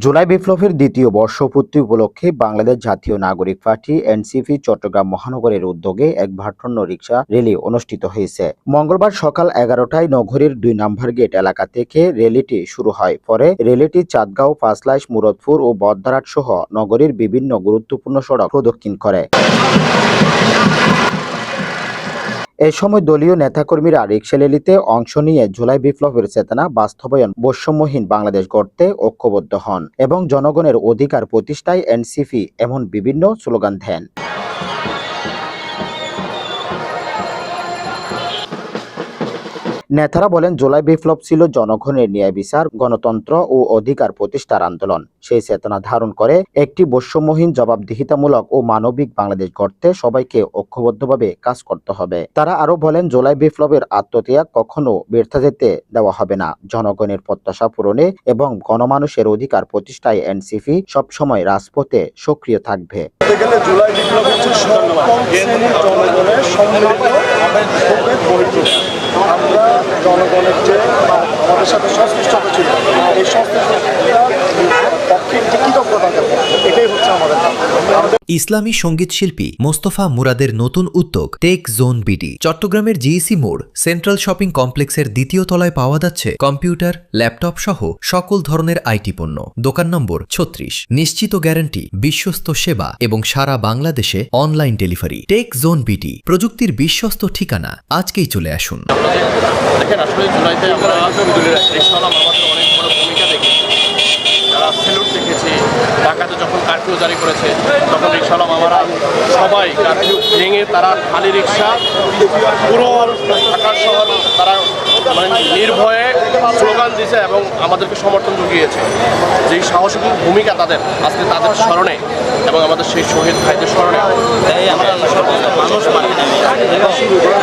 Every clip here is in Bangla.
জুলাই বিপ্লবের দ্বিতীয় বর্ষপূর্তি উপলক্ষে বাংলাদেশ জাতীয় নাগরিক পার্টি এনসিপি চট্টগ্রাম মহানগরের উদ্যোগে এক ভার্টন্য রিকশা র্যালি অনুষ্ঠিত হয়েছে। মঙ্গলবার সকাল 11টায় নগরীর 2 নম্বর গেট এলাকা থেকে র্যালিটি শুরু হয়। পরে র্যালিটি চাঁদগাঁও, পাঁচলাইশ, মুরাদপুর ও বদ্দারহাট সহ নগরীর বিভিন্ন গুরুত্বপূর্ণ সড়ক প্রদক্ষিণ করে। এই সময় দলীয় নেতাকর্মীরা রিকশা র্যালিতে অংশ নিয়ে জুলাই বিপ্লবের চেতনা বাস্তবায়ন, বৈষম্যহীন বাংলাদেশ গড়তে ঐক্যবদ্ধ হন এবং জনগণের অধিকার প্রতিষ্ঠায় এনসিপি এমন বিভিন্ন স্লোগান দেন। নেতারা বলেন, জুলাই বিপ্লব ছিল জনগণের ন্যায় বিচার, গণতন্ত্র ও অধিকার প্রতিষ্ঠার আন্দোলন। সেই চেতনা ধারণ করে একটি বৈষম্যহীন, জবাবদিহিতামূলক ও মানবিক বাংলাদেশ গড়তে সবাইকে ঐক্যবদ্ধভাবে কাজ করতে হবে। তারা আরো বলেন, জুলাই বিপ্লবের আত্মত্যাগ কখনো ব্যর্থ যেতে দেওয়া হবে না। জনগণের প্রত্যাশা পূরণে এবং গণমানুষের অধিকার প্রতিষ্ঠায় এনসিপি সবসময় রাজপথে সক্রিয় থাকবে। জুলাই বিপ্লব হচ্ছে জনগণের সম্মিলিত আমরা জনগণের যে আমাদের সাথে সংশ্লিষ্টতা ছিল এই সংশ্লিষ্টতার পক্ষে কৃতজ্ঞতা দেব, এটাই হচ্ছে আমাদের। ইসলামী সঙ্গীত শিল্পী মোস্তফা মুরাদের নতুন উদ্যোগ টেক জোন বিডি চট্টগ্রামের জিইসি মোড় সেন্ট্রাল শপিং কমপ্লেক্সের দ্বিতীয় তলায় পাওয়া যাচ্ছে কম্পিউটার, ল্যাপটপ সহ সকল ধরনের আইটি পণ্য। দোকান নম্বর 36। নিশ্চিত গ্যারান্টি, বিশ্বস্ত সেবা এবং সারা বাংলাদেশে online delivery. Tech zone BD, প্রযুক্তির বিশ্বস্ত ঠিকানা। আজকেই চলে আসুন। দেখেন, আসলে জুলাইতে আমরা রিকশাওয়ালা মামাদের অনেক বড় ভূমিকা দেখেছি। যারা সেলুট দেখেছি, ঢাকাতে যখন কারফিউ জারি করেছে তখন রিকশাওয়ালা মামারা সবাই কারফিউ ভেঙে তারা খালি রিকশা পুরো ঢাকার শহর তারা মানে নির্ভয়ে স্লোগান দিয়েছে এবং আমাদেরকে সমর্থন জুগিয়েছে। যেই সাহসী ভূমিকা তাদের, আজকে তাদের স্মরণে এবং আমাদের সেই শহীদ ভাইদের স্মরণে আমরা সমস্ত মানুষ মাঠে নেমে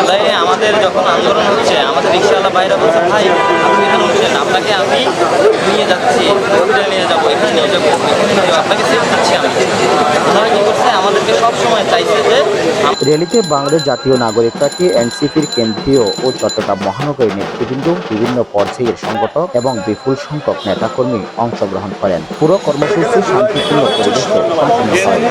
তাই আমাদের যখন আন্দোলন হচ্ছে, আমাদের রিক্সাওয়ালা বাইরে বলছে, ভাই আপনি এখানে উঠছেন, আপনাকে আমি নিয়ে যাচ্ছি, নিয়ে যাবো, এখানে নিয়ে যাবো, এখানে নিয়ে যাবো, আপনাকে সেফ দিচ্ছি আমি। ওনারা কি করছে, আমাদেরকে সবসময় চাইছে যে র্যালিতে বাংলাদেশ জাতীয় নাগরিক পার্টি এনসিপির কেন্দ্রীয় ও চট্টগ্রাম মহানগরীর নেতৃবৃন্দ, বিভিন্ন পর্যায়ের সংগঠক এবং বিপুল সংখ্যক নেতাকর্মী অংশগ্রহণ করেন। পুরো কর্মসূচি শান্তিপূর্ণ পরিবেশে সম্পন্ন হয়।